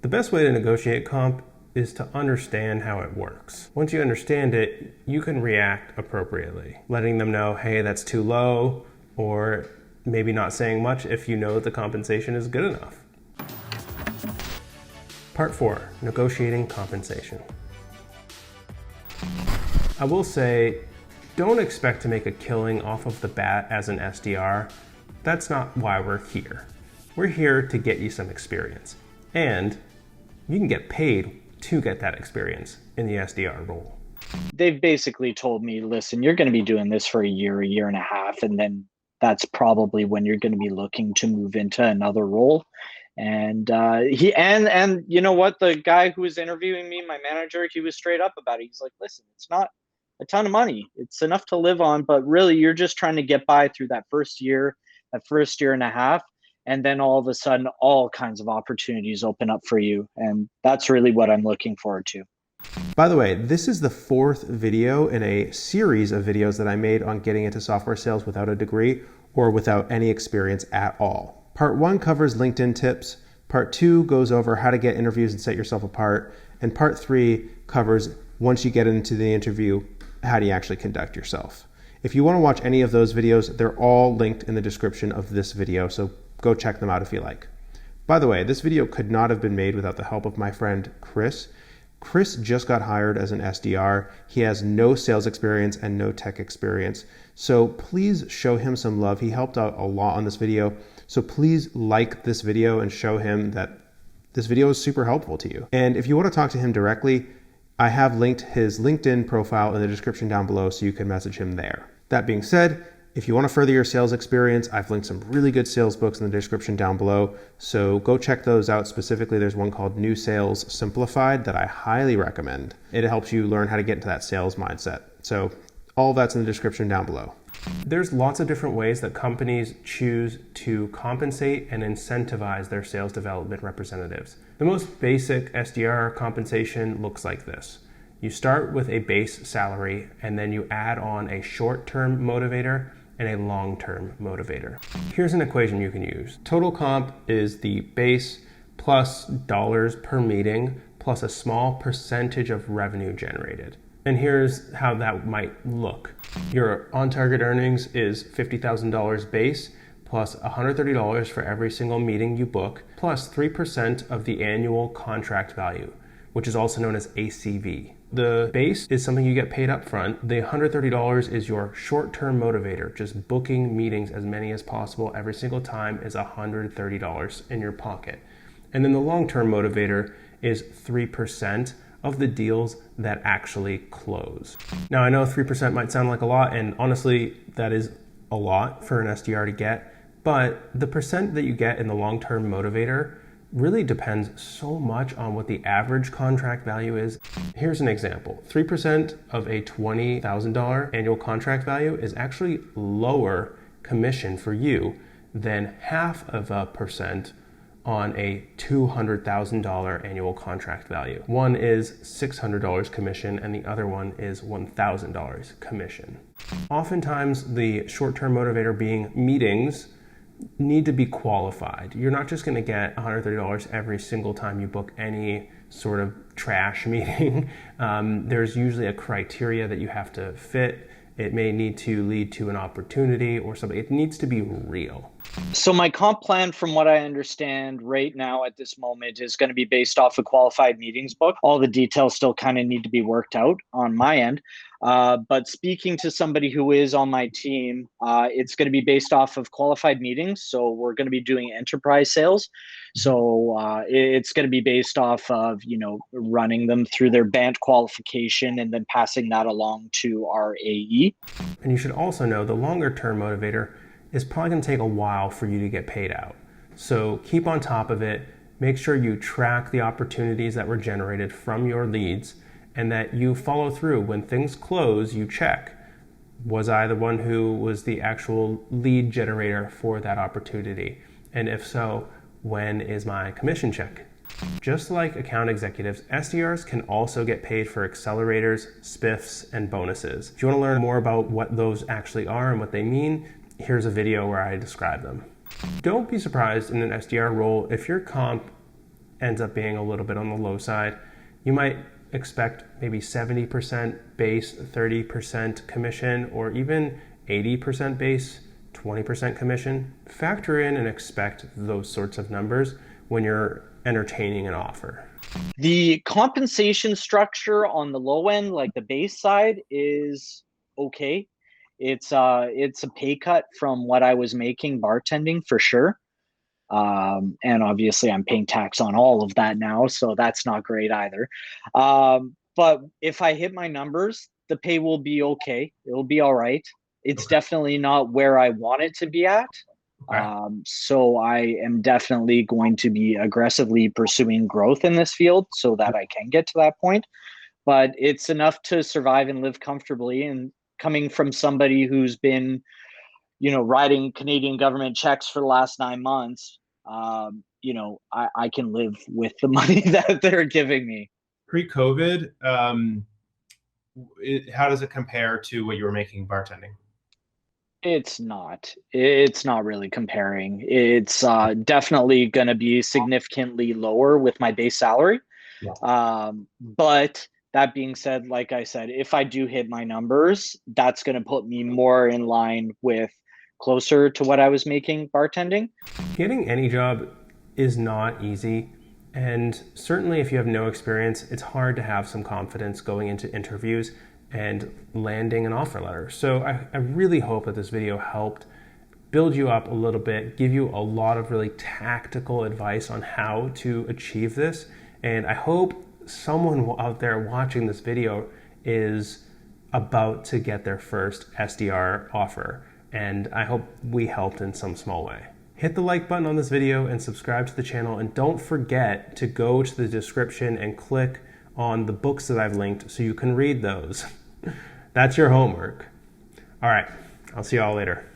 The best way to negotiate comp is to understand how it works. Once you understand it, you can react appropriately, letting them know, hey, that's too low, or maybe not saying much if you know the compensation is good enough. Part 4, negotiating compensation. I will say, don't expect to make a killing off of the bat as an SDR. That's not why we're here. We're here to get you some experience. And you can get paid to get that experience in the SDR role. They've basically told me, listen, you're going to be doing this for a year and a half, and then that's probably when you're going to be looking to move into another role. And you know what? The guy who was interviewing me, my manager, he was straight up about it. He's like, listen, it's not a ton of money. It's enough to live on, but really you're just trying to get by through that first year and a half. And then all of a sudden, all kinds of opportunities open up for you. And that's really what I'm looking forward to. By the way, this is the 4th video in a series of videos that I made on getting into software sales without a degree or without any experience at all. Part 1 covers LinkedIn tips. Part 2 goes over how to get interviews and set yourself apart. And Part 3 covers, once you get into the interview, how do you actually conduct yourself. If you want to watch any of those videos, they're all linked in the description of this video, so go check them out if you like. By the way, this video could not have been made without the help of my friend Chris. Chris just got hired as an SDR. He has no sales experience and no tech experience. So please show him some love. He helped out a lot on this video. So please like this video and show him that this video is super helpful to you. And if you want to talk to him directly, I have linked his LinkedIn profile in the description down below so you can message him there. That being said, if you want to further your sales experience, I've linked some really good sales books in the description down below. So go check those out. Specifically, there's one called New Sales Simplified that I highly recommend. It helps you learn how to get into that sales mindset. So all that's in the description down below. There's lots of different ways that companies choose to compensate and incentivize their sales development representatives. The most basic SDR compensation looks like this. You start with a base salary and then you add on a short-term motivator and a long-term motivator. Here's an equation you can use. Total comp is the base plus dollars per meeting plus a small percentage of revenue generated. And here's how that might look. Your on-target earnings is $50,000 base plus $130 for every single meeting you book plus 3% of the annual contract value, which is also known as ACV. The base is something you get paid up front. The $130 is your short-term motivator. Just booking meetings as many as possible every single time is $130 in your pocket. And then the long-term motivator is 3% of the deals that actually close. Now I know 3% might sound like a lot, and honestly, that is a lot for an SDR to get, but the percent that you get in the long-term motivator really depends so much on what the average contract value is. Here's an example. 3% of a $20,000 annual contract value is actually lower commission for you than 0.5% on a $200,000 annual contract value. One is $600 commission and the other one is $1,000 commission. Oftentimes the short-term motivator being meetings need to be qualified. You're not just going to get $130 every single time you book any sort of trash meeting. There's usually a criteria that you have to fit. It may need to lead to an opportunity or something. It needs to be real. So my comp plan, from what I understand right now at this moment, is going to be based off a qualified meetings book. All the details still kind of need to be worked out on my end. But speaking to somebody who is on my team, it's going to be based off of qualified meetings. So we're going to be doing enterprise sales. So it's going to be based off of, running them through their BANT qualification and then passing that along to our AE. And you should also know the longer term motivator is probably going to take a while for you to get paid out. So keep on top of it. Make sure you track the opportunities that were generated from your leads and that you follow through. When things close, you check. Was I the one who was the actual lead generator for that opportunity? And if so, when is my commission check? Just like account executives, SDRs can also get paid for accelerators, spiffs, and bonuses. If you want to learn more about what those actually are and what they mean, here's a video where I describe them. Don't be surprised in an SDR role if your comp ends up being a little bit on the low side. You might expect maybe 70% base, 30% commission, or even 80% base, 20% commission. Factor in and expect those sorts of numbers when you're entertaining an offer. The compensation structure on the low end, like the base side, is okay. It's a pay cut from what I was making bartending for sure. And obviously I'm paying tax on all of that now, so that's not great either. But if I hit my numbers, the pay will be okay. It'll be all right. It's definitely not where I want it to be at. Okay. So I am definitely going to be aggressively pursuing growth in this field so that I can get to that point. But it's enough to survive and live comfortably. And coming from somebody who's been, writing Canadian government checks for the last 9 months, I can live with the money that they're giving me. Pre-COVID, how does it compare to what you were making bartending? It's not. It's not really comparing. It's definitely going to be significantly lower with my base salary. Yeah. But that being said, like I said, if I do hit my numbers, that's going to put me more in line with closer to what I was making bartending. Getting any job is not easy. And certainly if you have no experience, it's hard to have some confidence going into interviews and landing an offer letter. So I really hope that this video helped build you up a little bit, give you a lot of really tactical advice on how to achieve this. And I hope someone out there watching this video is about to get their first SDR offer. And I hope we helped in some small way. Hit the like button on this video and subscribe to the channel. And don't forget to go to the description and click on the books that I've linked so you can read those. That's your homework. All right, I'll see you all later.